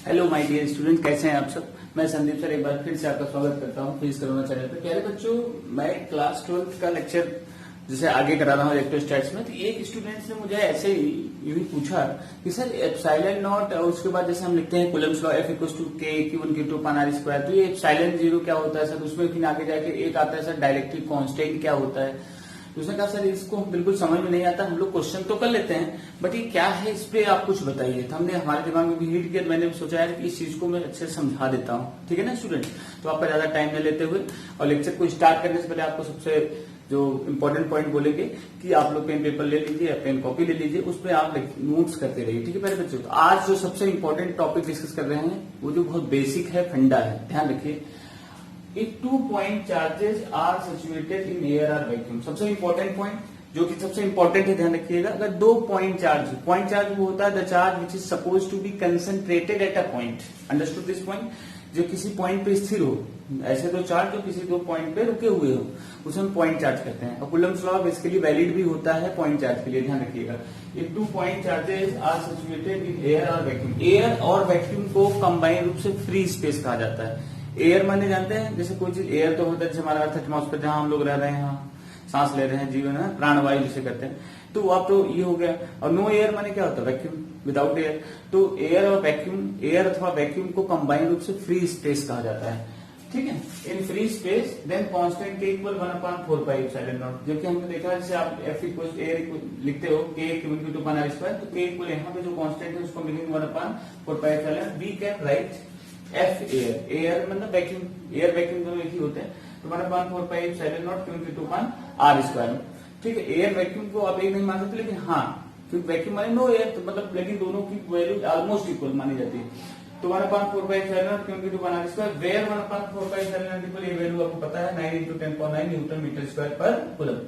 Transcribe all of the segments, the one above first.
Hello my dear student, कैसे हैं आप सब। मैं संदीप सर एक बार फिर से आपका स्वागत करता हूं फिजिक्स कोरोना चैनल पे। प्यारे बच्चों, मैं क्लास 12 का लेक्चर जैसे आगे करा रहा हूँ इलेक्ट्रोस्टैटिक्स में, तो एक स्टूडेंट ने मुझे ऐसे ही यूं ही पूछा कि सर एप्सिलॉन नॉट और उसके बाद जैसे हम लिखते हैं Coulomb's law F equals to K Q1 Q2 upon R square, तो ये एप्सिलॉन जीरो क्या होता है सर। उसमें फिर आगे जाके एक आता है सर डायरेक्टिव कांस्टेंट क्या होता है। तो उसने कहा सर इसको बिल्कुल समझ में नहीं आता, हम लोग क्वेश्चन तो कर लेते हैं बट ये क्या है इस पे आप कुछ बताइए। तो हमने हमारे दिमाग में भी हिट किया, मैंने सोचा यार कि इस चीज को मैं अच्छे से समझा देता हूँ, ठीक है ना स्टूडेंट। तो आपका ज्यादा टाइम न लेते हुए और लेक्चर को स्टार्ट करने से पहले आपको सबसे जो इम्पोर्टेंट पॉइंट बोलेंगे कि आप लोग पेन पेपर ले लीजिए या पेन कॉपी ले लीजिए, उस पर आप नोट्स करते रहिए, ठीक है प्यारे बच्चों। तो आज जो सबसे इम्पोर्टेंट टॉपिक डिस्कस कर रहे हैं वो जो बहुत बेसिक है, फंडा है, ध्यान रखिए। If 2 point charges are situated in air or vacuum, सबसे इंपॉर्टेंट पॉइंट जो कि सबसे इंपॉर्टेंट है, ध्यान रखिएगा। अगर दो पॉइंट चार्ज वो होता है the charge which is suppose to be concentrated at a point, understood this point, जो किसी पॉइंट पे स्थिर हो। ऐसे दो चार्ज जो किसी दो पॉइंट पे रुके हुए हो उसे हम पॉइंट चार्ज कहते हैं। और कूलम्स लॉ बेसिकली वैलिड भी होता है पॉइंट चार्ज के लिए, ध्यान रखिएगा। If 2 point charges are situated in air और वैक्यूम, एयर और वैक्यूम को कंबाइन रूप से फ्री स्पेस कहा जाता है। एयर माने जानते हैं, जैसे कोई चीज एयर तो होता है, जैसे हमारा अर्थ एटमॉस्फेयर जहां हम लोग रह रहे हैं, सांस ले रहे हैं, जीवन है, प्राणवायु जिसे कहते हैं, तो आप तो ये हो गया। और नो एयर माने क्या होता है, वैक्यूम, विदाउट एयर। तो एयर और वैक्यूम, एयर अथवा वैक्यूम को कंबाइन रूप से फ्री स्पेस कहा जाता है, ठीक है। In free space then constant K equal 1/4 pi epsilon nought. जबकि हमने देखा जैसे आप F इक्वल एयर लिखते हो K Q1 Q2 upon R square, तो K इक्वल यहाँ पे जो कांस्टेंट है उसको मिलेंगे 1/4 pi epsilon. We can write F air, air मतलब वैक्यूम, एयर वैक्यूम दोनों एक ही होते हैं, तो 1/4 pi epsilon naught Q1 Q2 upon R square, ठीक है। एयर वैक्यूम को आप एक नहीं मान सकते, लेकिन हाँ क्योंकि वैक्यूम माने नो एयर, तो मतलब लेकिन दोनों की वैल्यू ऑलमोस्ट इक्वल मानी जाती है। तो 1/4 pi epsilon naught Q1 Q2 upon R square, where 1/4 pi epsilon naught equal, ये वैल्यू आपको पता है 9 × 10⁹ न्यूटन मीटर स्क्वायर पर कूलम।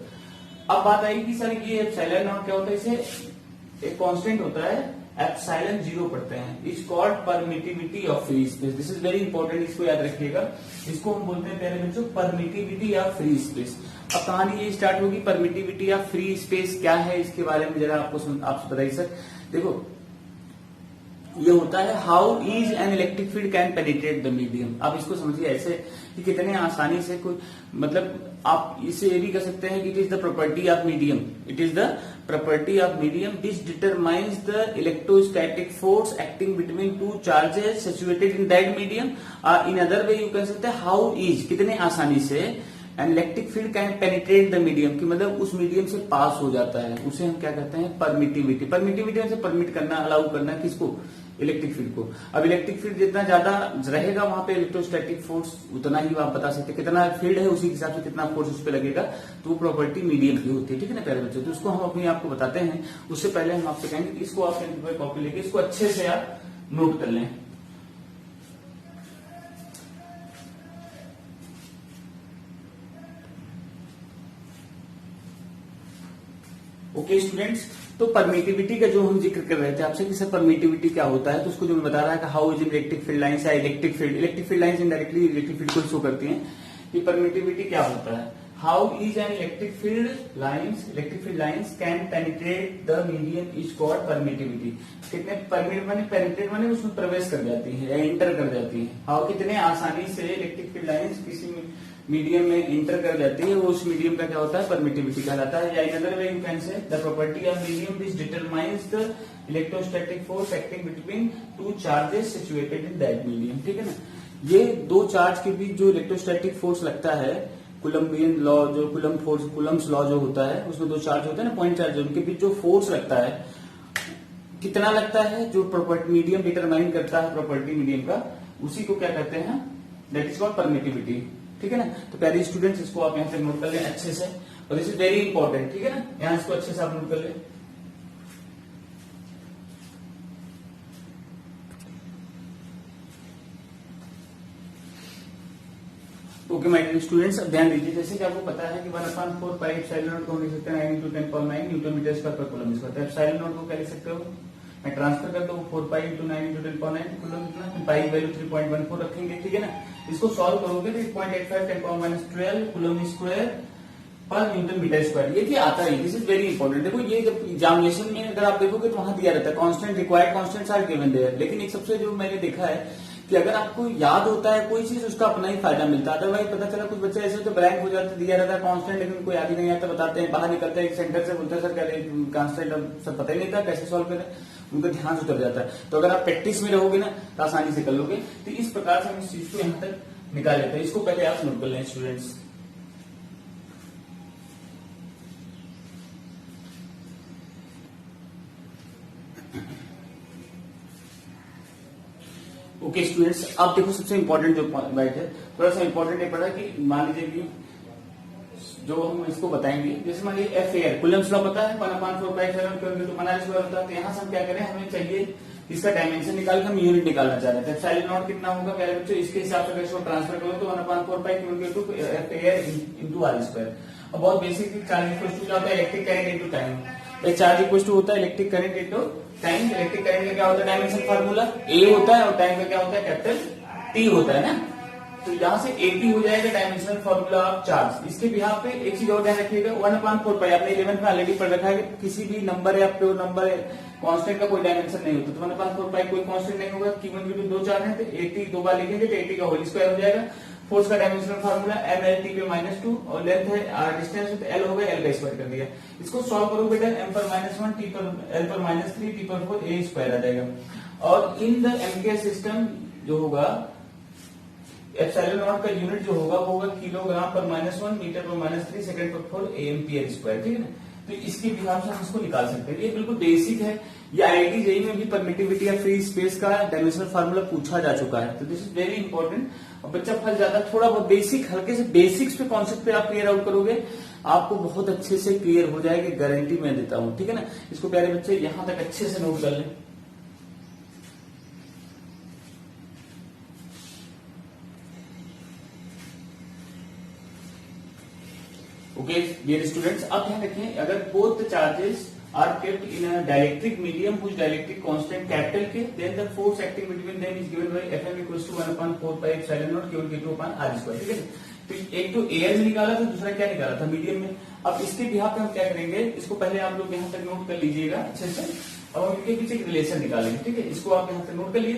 अब बात आएगी कि सर ये एप्सिलॉन नॉट क्या होता है, इसे एक कांस्टेंट होता है एप्सिलॉन जीरो पढ़ते हैं, is called permittivity of free space. This is very important, इसको याद रखिएगा। इसको हम बोलते हैं प्यारे बच्चों परमिटिविटी ऑफ फ्री स्पेस। अब कहानी ये स्टार्ट होगी, परमिटिविटी ऑफ फ्री स्पेस क्या है, इसके बारे में जरा आपसे बताइए सर। देखो ये होता है how is an electric field can penetrate the medium. आप इसको समझिए ऐसे कि कितने आसानी से कोई, मतलब आप इसे ये भी कह सकते हैं कि it is the property of medium, it is the property of medium which determines the electrostatic force acting between two charges situated in that medium. In other way you कह सकते हैं हाउ इज, कितने आसानी से N electric field can penetrate the medium, कि मतलब उस medium से पास हो जाता है, उसे हम क्या कहते हैं परमिटिविटी। परमिटिविटी से परमिट करना, अलाउ करना, किसको, इलेक्ट्रिक फील्ड को। अब इलेक्ट्रिक फील्ड जितना ज्यादा रहेगा वहां पे इलेक्ट्रोस्टैटिक फोर्स उतना ही आप बता सकते हैं, कितना फील्ड है उसी हिसाब से कितना फोर्स उस पर लगेगा, तो वो प्रॉपर्टी मीडियम की होती है, ठीक है ना प्यारे बच्चों। तो उसको हम अपने आपको बताते हैं, उससे पहले हम आपसे कहेंगे कि इसको आप पेन पेपर कॉपी लेके इसको अच्छे से आप नोट कर लें। ओके स्टूडेंट्स, तो परमिटिविटी का जो हम जिक्र कर रहे थे आपसे कि सर परमिटिविटी क्या होता है, तो उसको जो मैं बता रहा है कि how is electric field lines या electric field lines indirectly electric field को शो करती हैं कि परमिटिविटी क्या होता है। How is an electric field lines can penetrate the medium is called permittivity. कितने परमिट माने पेनिट्रेट माने उसमें प्रवेश कर जाती है या इंटर कर जाती है। हाउ कितने आसानी से इलेक्ट्रिक फील्ड लाइंस किसी मीडियम में इंटर कर जाती है, वो उस मीडियम का क्या होता है, परमिटिविटी कहलाता है। या in other way you can say the property of medium which determines the electrostatic force acting between two charges situated in that medium, ठीक है ना। ये दो चार्ज के बीच जो इलेक्ट्रोस्टैटिक फोर्स लगता है, कूलम्बियन लॉ जो कूलम्स लॉ जो होता है, उसमें दो चार्ज होते हैं ना, पॉइंट चार्ज, उनके बीच जो फोर्स लगता है, कितना लगता है, जो प्रॉपर्टी मीडियम डिटरमाइन करता है प्रॉपर्टी मीडियम का, उसी को क्या कहते हैं, दैट इज कॉल्ड परमिटिविटी, ठीक है ना। तो प्यारे स्टूडेंट्स इसको आप यहाँ पे नोट कर लें अच्छे से, और दिस इज वेरी इंपॉर्टेंट, ठीक है ना, यहाँ इसको अच्छे से आप नोट कर लें। ओके माय डियर स्टूडेंट्स, अब ध्यान दीजिए, जैसे कि आपको पता है कि 1/4 पाई एप्सिलॉन नॉट को हम लिख सकते हैं 9 × 10⁹ न्यूटन मीटर स्क्वायर पर कूलम स्क्वायर। तो एप्सिलॉन नॉट को क्या लिख सकते हो, मैं ट्रांसफर कर दो 4 पाई × 9 × 10⁹ कूलम, कितना पाई वैल्यू 3.14 रखेंगे, ठीक है ना। इसको सॉल्व करोगे तो 8.85 10⁻12 कूलम स्क्वायर पर न्यूटन मीटर स्क्वायर, ये भी आता है, दिस इज वेरी इंपॉर्टेंट। देखो ये जब एग्जामिनेशन में अगर आप देखोगे तो वहां दिया रहता है constant, required constants are given there, लेकिन एक सबसे जो मैंने देखा है कि अगर आपको याद होता है कोई चीज उसका अपना ही फायदा मिलता है। अदरवाइज पता चला कुछ बच्चे ऐसे तो ब्लैंक हो जाते, दिया रहता है कांस्टेंट लेकिन कोई याद ही नहीं आता, बताते हैं बाहर निकलते हैं एक सेंटर से, बोलते हैं सर कह रहे कांस्टेंट, अब सब पता ही नहीं था कैसे सॉल्व करें, उनका ध्यान उतर जाता है। तो अगर आप प्रैक्टिस में रहोगे ना तो आसानी से कर लोगे। तो इस प्रकार से हम इस चीज को यहाँ तक निकाल लेते हैं। इसको पहले आप नोट कर लें स्टूडेंट्स। ओके स्टूडेंट्स, अब देखो सबसे इंपॉर्टेंट जो पॉइंट है, थोड़ा सा इंपॉर्टेंट ये पड़ा कि मान लीजिए कि जो हम इसको बताएंगे, जैसे मान लीजिए एफ एयर कूलम्स लॉ पता है 1/4π होता है, तो यहाँ से हम क्या करें, हमें चाहिए इसका डायमेंशन निकाल के हम यूनिट निकालना चाह रहे थे। एप्सिलॉन नॉट कितना होगा प्यारे बच्चों, इसके हिसाब से अगर इसको ट्रांसफर करो तो 1/4π F air into R square. और बहुत बेसिक चार्ज इक्वल टू क्या होता है, electric current into time. Charge equal to होता है electric current into time. Electric current का क्या होता है डायमेंशन फार्मूला ए होता है, और टाइम का क्या होता है कैपिटल टी होता है ना। तो यहाँ से 80 हो जाएगा डायमेंशनल फॉर्मूला ऑफ चार्ज। इसके बिहाफ पे एक चीज और ध्यान रखिएगा, 1/4π आपने 11th में ऑलरेडी पढ़ रखा है, किसी भी नंबर या प्योर नंबर कांस्टेंट का कोई डायमेंशन नहीं होता। तो 1/4π कोई कांस्टेंट नहीं होगा, Q1 Q2 दो चार्ज है तो 80 दो बार लिखेंगे तो 80 का होल स्क्वायर हो जाएगा। फोर्स का डायमेंशनल फार्मूला mLT पे -2 और लेंथ है डिस्टेंस है तो L हो गया, L का स्क्वायर कर दिया। इसको सॉल्व करो बेटा, m पर -1 t पर L पर -3 t पर 4 a स्क्वायर आ जाएगा। और इन द MK सिस्टम जो होगा एप्सिलॉन नॉट का यूनिट जो होगा वो होगा किलोग्राम पर -1 मीटर पर -3 सेकंड पर 4 एम्पियर स्क्वायर, ठीक है ना। तो इसके बिहाफ से हम इसको निकाल सकते हैं। ये बिल्कुल बेसिक है, ये IIT जेईई में भी परमिटिविटी या फ्री स्पेस का डायमेंशनल फार्मूला पूछा जा चुका है। तो दिस इज वेरी इंपॉर्टेंट। और बच्चा फंस जाता है, थोड़ा बहुत बेसिक हल्के से बेसिक्स पे कॉन्सेप्ट पे आप क्लियर आउट करोगे, आपको बहुत अच्छे से क्लियर हो जाएगी, गारंटी मैं देता हूं, ठीक है ना। इसको प्यारे बच्चे यहां तक अच्छे से नोट कर लें। ओके डियर स्टूडेंट्स, अब ध्यान रखें, अगर both the charges are kept in a dielectric medium whose dielectric constant capital K, then the force acting between them is given by Fm equals to 1/4π epsilon naught Q1 Q2 upon r square, ठीक है। तो एक तो air में निकाला था, दूसरा क्या निकाला था मीडियम में। अब इसके बिहाफ पे हम क्या करेंगे, इसको पहले आप लोग यहाँ तक नोट कर लीजिएगा अच्छे से, अब हम इनके पीछे एक रिलेशन निकालेंगे, ठीक है। इसको आप यहाँ तक नोट कर लिए।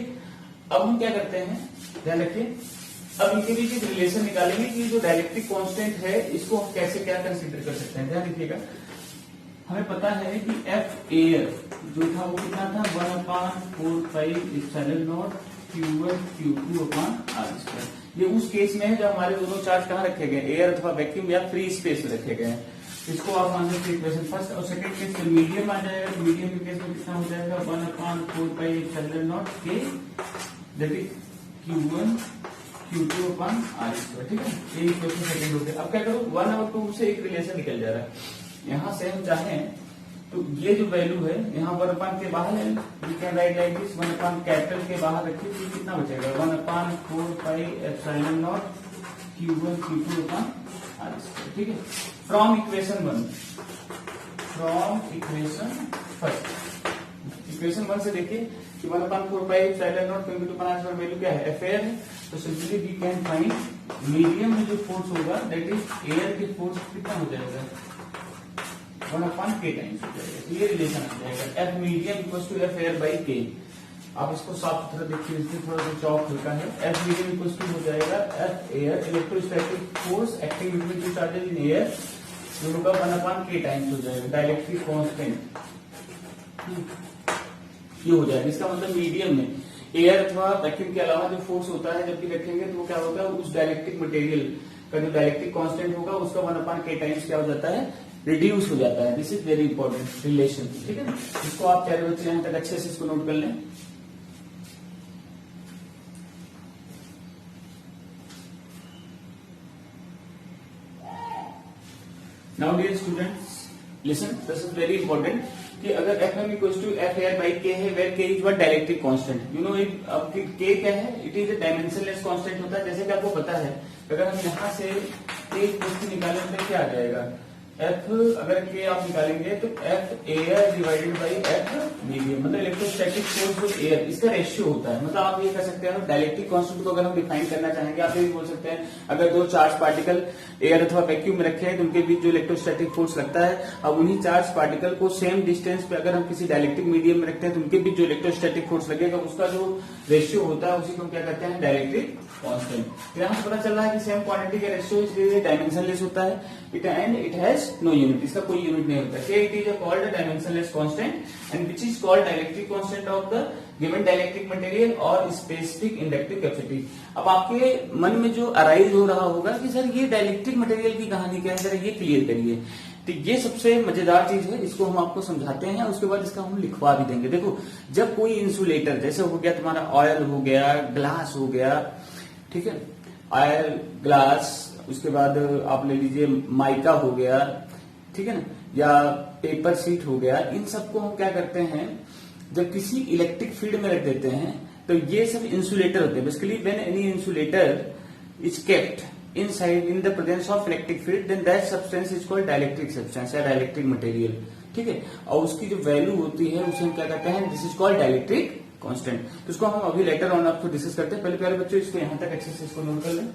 अब हम क्या करते हैं, ध्यान रखिए, अब इनके बीच एक रिलेशन निकालेंगे कि जो डायलेक्ट्रिक कांस्टेंट है इसको हम कैसे क्या कंसीडर कर सकते हैं। ध्यान रखिएगा, हमें पता है कि एफ एयर जो था वो कितना था 1/4π epsilon naught Q1 Q2 upon are square. ये उस केस में है जब हमारे दोनों चार्ज कहाँ रखे गए, एयर अथवा वैक्यूम या फ्री स्पेस में रखे गए हैं। इसको आप मान लीजिए इक्वेशन फर्स्ट और सेकंड केस में मीडियम आ जाएगा। तो मीडियम के केस में कितना हो जाएगा 1/4π एप्सिलॉन नॉट के that is Q1 Q2 upon are square, ठीक है। ये इक्वेशन सेकंड हो गया। अब क्या करो, 1 और 2 से एक रिलेशन निकल जा रहा है। यहां से हम चाहें तो ये जो वैल्यू है यहाँ 1/, के बाहर है, we can write like this 1/, capital K बाहर रखिए तो कितना बचेगा 1/4π epsilon naught Q1 Q2 upon are square, ठीक है। From equation 1, from equation first, equation 1 से देखिए कि 1/4π epsilon naught Q2 upon are square value क्या है, एफ एयर है। तो simply we can find medium में जो फोर्स होगा दैट इज एयर की फोर्स कितना हो जाएगा 1/k टाइम्स हो जाएगा। ये रिलेशन आ जाएगा F medium equals to F air by K. आप इसको साफ सुथरा देखिए, इसमें थोड़ा सा चौक हल्का है। एफ मीडियम इक्वल्स टू हो जाएगा F air electrostatic force acting between two charges in air जो होगा 1/k टाइम्स हो जाएगा डायलेक्ट्रिक कांस्टेंट, ये हो जाएगा। इसका मतलब मीडियम में एयर अथवा वैक्यूम के अलावा जो फोर्स होता है जब भी रखेंगे तो वो क्या होगा, उस डायलेक्ट्रिक मटेरियल का जो डायलेक्ट्रिक कांस्टेंट होगा उसका 1/k टाइम्स क्या हो जाता है, रिड्यूस हो जाता है। This is very important relation, ठीक है ना। इसको आप प्यारे बच्चे यहां तक अच्छे से इसको नोट कर लें। Now dear students listen, this is very important कि अगर Fm equals to F air by K है where K is what dielectric constant, you know अब के क्या है, it is a dimensionless constant होता है। जैसे कि आपको पता है अगर हम यहां से एक वस्तु निकालें तो क्या आ जाएगा एफ अगर के आप निकालेंगे तो F air divided by F medium, मतलब इलेक्ट्रोस्टैटिक फोर्स जो एयर, इसका रेशियो होता है। मतलब आप ये कह सकते हैं डायलेक्ट्रिक कांस्टेंट को अगर हम डिफाइन करना चाहेंगे, आप ये भी बोल सकते हैं अगर दो चार्ज पार्टिकल एयर अथवा वैक्यूम में रखे हैं तो उनके बीच जो इलेक्ट्रोस्टैटिक फोर्स लगता है, अब उन्हीं चार्ज पार्टिकल को सेम डिस्टेंस पे अगर हम किसी डायलेक्ट्रिक मीडियम में रखते हैं तो उनके बीच जो इलेक्ट्रोस्टैटिक फोर्स लगेगा उसका जो रेशियो होता है उसी को हम क्या कहते हैं डायलेक्ट्रिक कांस्टेंट। यहाँ से पता चल रहा है कि सेम क्वांटिटी का रेशियो इसलिए डायमेंशनलेस होता है, इट हैज नो यूनिट, इसका कोई यूनिट नहीं होता। के it is called a dimensionless constant and which is called dielectric constant of the given dielectric material और स्पेसिफिक इंडक्टिव कैपेसिटी। अब आपके मन में जो अराइज हो रहा होगा कि सर ये डायलेक्ट्रिक मटेरियल की कहानी क्या है, जरा ये क्लियर करिए। तो ये सबसे मजेदार चीज है, इसको हम आपको समझाते हैं, उसके बाद इसका हम लिखवा भी देंगे। देखो जब कोई इंसुलेटर, जैसे हो गया तुम्हारा ऑयल हो गया, ग्लास हो गया, ठीक है, ऑयल ग्लास, उसके बाद आप ले लीजिए माइका हो गया, ठीक है ना, या पेपर शीट हो गया, इन सबको हम क्या करते हैं जब किसी इलेक्ट्रिक फील्ड में रख देते हैं तो ये सब इंसुलेटर होते हैं। Basically when any insulator is kept inside in the presence of electric field then that substance is called dielectric substance या डायलेक्ट्रिक मटेरियल, ठीक है। और उसकी जो वैल्यू होती है उसे हम क्या कहते हैं, this is called dielectric constant. तो इसको हम अभी लेटर ऑन आपको डिस्कस करते हैं। पहले प्यारे बच्चों इसको यहां तक अच्छे से इसको नोट कर लें।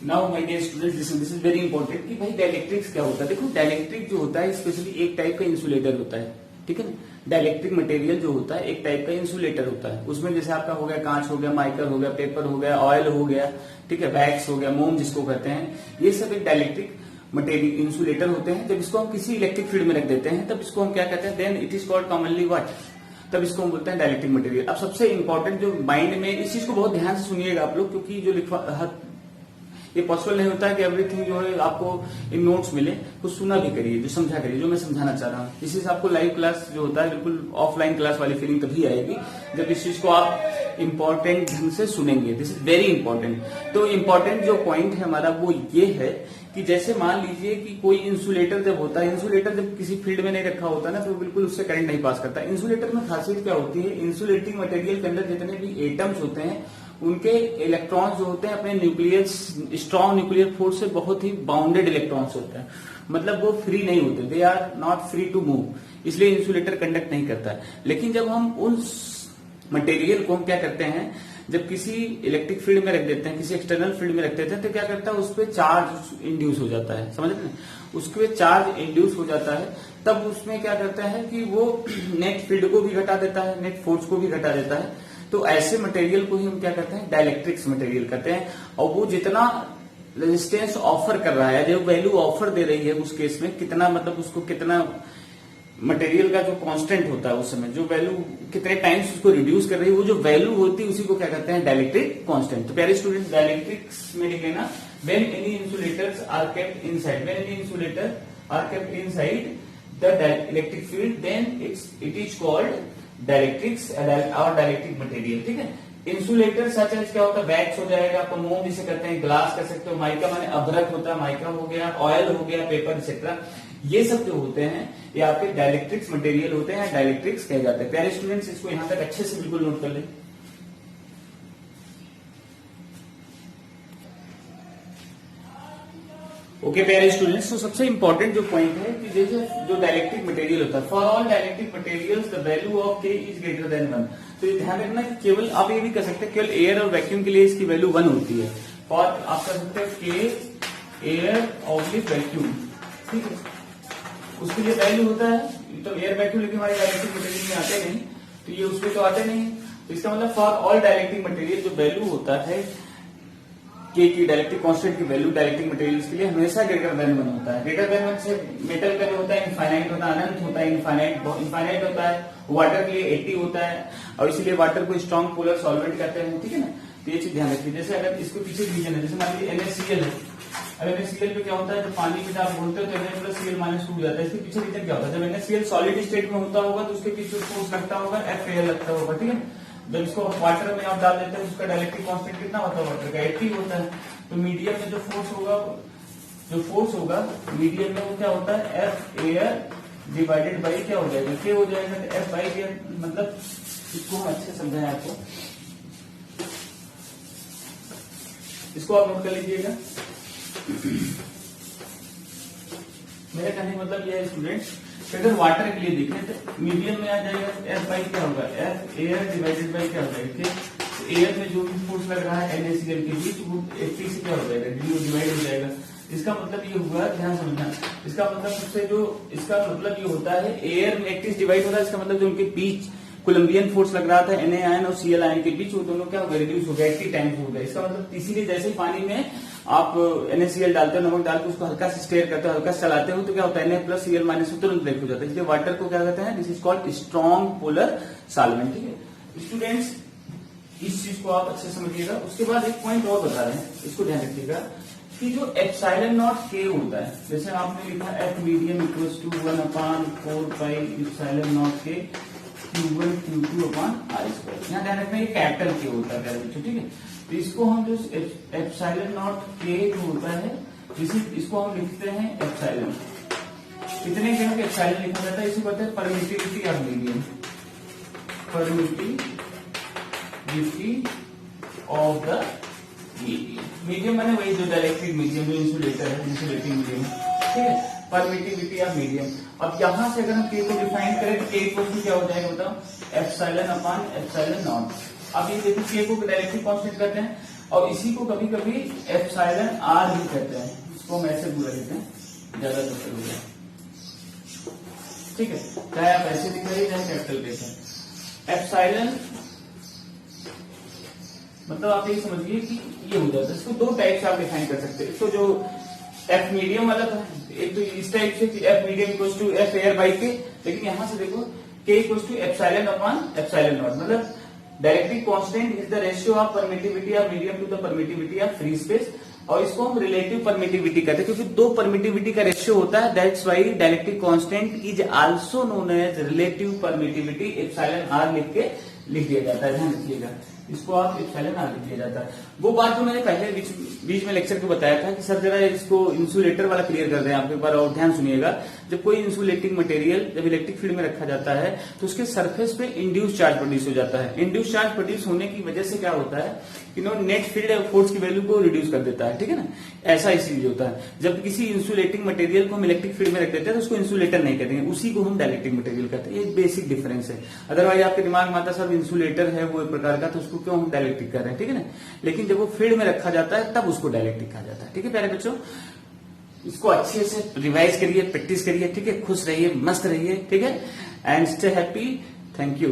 Now my dear students this is very important कि भाई डायलेक्ट्रिक्स क्या होता है। देखो डायलेक्ट्रिक जो होता है स्पेशली एक टाइप का इंसुलेटर होता है, ठीक है ना। डायलेक्ट्रिक मटेरियल जो होता है एक टाइप का इंसुलेटर होता है। उसमें जैसे आपका हो गया कांच हो गया, माइका हो गया, पेपर हो गया, ऑयल हो गया, ठीक है, वैक्स हो गया, मोम जिसको कहते हैं, ये सब एक डायलेक्ट्रिक मटेरियल इंसुलेटर होते हैं। जब इसको हम किसी इलेक्ट्रिक फील्ड में रख देते हैं तब इसको हम क्या कहते हैं, then it is called commonly what, तब इसको हम बोलते हैं डायलेक्ट्रिक मटेरियल। अब सबसे इंपॉर्टेंट जो माइंड में, इस चीज को बहुत ध्यान से सुनिएगा आप लोग, क्योंकि जो लिखवा ये पॉसिबल नहीं होता है कि एवरीथिंग जो है आपको इन नोट्स मिले, कुछ सुना भी करिए, जो समझा करिए, जो मैं समझाना चाह रहा हूँ। इसी से आपको लाइव क्लास जो होता है बिल्कुल ऑफलाइन क्लास वाली फीलिंग तभी आएगी जब इस चीज को आप इंपॉर्टेंट ढंग से सुनेंगे। This is very important. तो इंपॉर्टेंट जो पॉइंट है हमारा वो ये है कि जैसे मान लीजिए कि कोई इंसुलेटर जब होता है, इंसुलेटर जब किसी फील्ड में नहीं रखा होता ना तो बिल्कुल उससे करंट नहीं पास करता। इंसुलेटर में खासियत क्या होती है, इंसुलेटिंग मटेरियल के अंदर जितने भी एटम्स होते हैं उनके इलेक्ट्रॉन्स जो होते हैं अपने न्यूक्लियर, स्ट्रॉन्ग न्यूक्लियर फोर्स से बहुत ही बाउंडेड इलेक्ट्रॉन्स होते हैं, मतलब वो फ्री नहीं होते, they are not free to move, इसलिए इंसुलेटर कंडक्ट नहीं करता है। लेकिन जब हम उस मटेरियल को हम क्या करते हैं, जब किसी इलेक्ट्रिक फील्ड में रख देते हैं, किसी एक्सटर्नल फील्ड में रख देते हैं तो क्या करता है, उस पर चार्ज इंड्यूस हो जाता है, समझ रहे हैं, उसके चार्ज इंड्यूस हो जाता है, तब उसमें क्या करता है कि वो नेट फील्ड को भी घटा देता है, नेट फोर्स को भी घटा देता है। तो ऐसे मटेरियल को ही हम क्या कहते हैं, डायलेक्ट्रिक्स मटेरियल कहते हैं। और वो जितना रेजिस्टेंस ऑफर कर रहा है, जो वैल्यू ऑफर दे रही है उस केस में, कितना मतलब उसको कितना मटेरियल का जो कांस्टेंट होता है उस समय, जो वैल्यू कितने टाइम्स उसको रिड्यूस कर रही है, वो जो वैल्यू होती है उसी को क्या कहते हैं, डायलेक्ट्रिक कांस्टेंट। तो प्यारे स्टूडेंट्स डायलेक्ट्रिक्स में लिख लेना, when any insulators are kept inside, when any insulator are kept inside the electric field then it is called dielectrics और डायलेक्ट्रिक मटेरियल, ठीक है। इंसुलेटर सच एज क्या होता है, वैक्स हो जाएगा, आपको मोम जिसे कहते हैं, ग्लास कह सकते हो, माइका माने अभ्रक होता है, माइका हो गया, ऑयल हो गया, पेपर एक्सेट्रा, ये सब जो होते हैं ये आपके डायलेक्ट्रिक्स मटेरियल होते हैं, डायलेक्ट्रिक्स कहे जाते हैं। प्यारे स्टूडेंट्स इसको यहां तक अच्छे से बिल्कुल नोट कर लें। ओके प्यारे स्टूडेंट्स, तो सबसे इंपॉर्टेंट जो पॉइंट है कि जैसे जो डायलेक्ट्रिक मटेरियल होता है, for all dielectric materials the value of के इज ग्रेटर देन 1। तो ये ध्यान रखना कि केवल आप ये भी कर सकते हैं केवल एयर और वैक्यूम के लिए इसकी वैल्यू 1 होती है, और आप कर सकते हैं के एयर ऑब्लिक वैक्यूम, ठीक है, उसके लिए वैल्यू होता है। तो एयर वैक्यूम लेकिन हमारे डायलेक्ट्रिक मटेरियल में आते नहीं, तो ये उसमें तो आते नहीं। तो इसका मतलब फॉर ऑल डायलेक्ट्रिक मटेरियल जो वैल्यू होता है के की डायलेक्ट्रिक कांस्टेंट की वैल्यू डायलेक्ट्रिक मटेरियल्स के लिए हमेशा ग्रेटर देन 1 होता है। ग्रेटर देन 1 से मेटल का जो होता है इनफाइनाइट होता है, अनंत होता है, इनफाइनाइट होता है। वाटर के लिए 80 होता है और इसीलिए वाटर को स्ट्रॉन्ग पोलर सॉल्वेंट कहते हैं, ठीक है ना। तो ये चीज ध्यान रखिए। जैसे अगर इसको पीछे रीजन है, जैसे मान लीजिए NaCl है, अगर NaCl पे क्या होता है, तो पानी में आप बोलते हो तो Na+Cl माइनस टूट जाता है। इसके पीछे रीजन क्या होता है, जब NaCl सॉलिड स्टेट में होता होगा तो उसके पीछे फोर्स लगता होगा, FAL लगता होगा, ठीक है। जब इसको वाटर में आप डाल देते हैं उसका डायलेक्ट्रिक कांस्टेंट कितना होता है, वाटर का 80 होता है। तो मीडियम में जो फोर्स होगा मीडियम में वो क्या होता है, F एयर डिवाइडेड बाई क्या हो जाएगा, K हो जाएगा, F बाई एयर। मतलब इसको हम अच्छे समझाएं आपको, इसको आप नोट कर लीजिएगा। मेरा कहने का मतलब ये है स्टूडेंट्स, अगर वाटर के लिए देखें तो मीडियम में आ जाएगा एफ बाई क्या होगा, एफ एयर डिवाइडेड बाई क्या हो जाएगा, एयर में जो भी फोर्स लग रहा है NaCl के बीच वो Ft से क्या हो जाएगा, डिवाइड हो जाएगा। इसका मतलब ये हुआ, ध्यान समझना, इसका मतलब सबसे जो इसका मतलब ये होता है एयर में Ft डिवाइड हो रहा है, इसका मतलब जो उनके बीच कोलम्बियन फोर्स लग रहा था Na आयन और Cl आयन के बीच, वो दोनों क्या हो गया, रिड्यूस हो गया, 80 टाइम्स हो गया। इसका मतलब इसीलिए जैसे ही पानी में आप NaCl डालते हो, नमक डाल के उसको हल्का से स्टेयर करते हो, हल्का से चलाते हो तो क्या होता है, Na प्लस Cl माइनस तुरंत ब्रेक हो जाता है। इसलिए वाटर को क्या कहते हैं, this is called strong polar solvent. ठीक है स्टूडेंट्स, इस चीज को आप अच्छे समझिएगा। उसके बाद एक पॉइंट और बता रहे हैं, इसको ध्यान रखिएगा कि जो एप्सिलॉन नॉट के होता है, जैसे आपने लिखा F medium equals to 1/4 pi epsilon naught K Q1 Q2 upon R square. यहाँ ध्यान रखना ये कैपिटल के होता है बच्चों, ठीक है। तो इसको हम जो एप्सिलॉन नॉट के जो होता है, इसको हम लिखते हैं एप्सिलॉन, कितने के एप्सिलॉन लिखा जाता है, इसे कहते हैं permittivity of medium, permittivity of the medium. Medium माने वही जो डायरेक्टिव मीडियम, जो इंसुलेटर है, इंसुलेटिंग मीडियम, ठीक है, परमिटिविटी ऑफ मीडियम। अब यहां से अगर हम के को डिफाइन करें तो के इक्वल टू क्या हो जाएगा बताओ, एप्सिलॉन अपॉन एप्सिलॉन नॉट। अब ये देखो के को डायरेक्टली कांस्टेंट करते हैं और इसी को कभी कभी एप्सिलॉन आर भी कहते हैं, इसको हम ऐसे बुला लेते हैं, ज्यादा तो हो जाए, ठीक है, चाहे आप ऐसे दिखाइए चाहे कैपिटल के साथ। एप्सिलॉन मतलब आप ये समझिए कि ये हो जाता है। इसको दो टाइप से आप डिफाइन कर सकते हैं। इसको जो एफ मीडियम वाला था, एक तो इस टाइप से कि F medium equals to F air by K, लेकिन यहां से देखो K equals to epsilon upon epsilon naught, मतलब dielectric constant is the ratio of permittivity of medium to the permittivity of free space. और इसको हम रिलेटिव परमिटिविटी कहते हैं, क्योंकि दो परमिटिविटी का रेशियो होता है, that's why directive constant is also known as relative permittivity, epsilon r लिख दिया जाता है। ध्यान रखिएगा, इसको आप एप्सिलॉन आर लिख दिया जाता है। वो बात जो मैंने पहले बीच में लेक्चर को बताया था कि सर जरा इसको इंसुलेटर वाला क्लियर कर दें आप एक बार, और ध्यान सुनिएगा। जब कोई इंसुलेटिंग मटेरियल जब इलेक्ट्रिक फील्ड में रखा जाता है तो उसके सरफेस पे इंड्यूस चार्ज प्रोड्यूस हो जाता है। इंड्यूस चार्ज प्रोड्यूस होने की वजह से क्या होता है, नेट फील्ड फोर्स की वैल्यू को रिड्यूस कर देता है, ठीक है ना। ऐसा इसीलिए होता है, जब किसी इंसुलेटिंग मटेरियल को हम इलेक्ट्रिक फील्ड में रख देते हैं तो उसको इंसुलेटर नहीं कहते हैं, उसी को हम डाइलेक्ट्रिक मटेरियल कहते हैं। ये बेसिक डिफरेंस है। अदरवाइज आपके दिमाग में आता सब इंसुलेटर है वो एक प्रकार का, तो उसको क्यों हम डाइलेक्ट्रिक कर रहे हैं, ठीक है ना। लेकिन जब वो फील्ड में रखा जाता है तब उसको डाइलेक्ट्रिक कहा जाता है, ठीक है प्यारे बच्चों। इसको अच्छे से रिवाइज करिए, प्रैक्टिस करिए, ठीक है। खुश रहिए, मस्त रहिए, ठीक है, and stay happy. Thank you.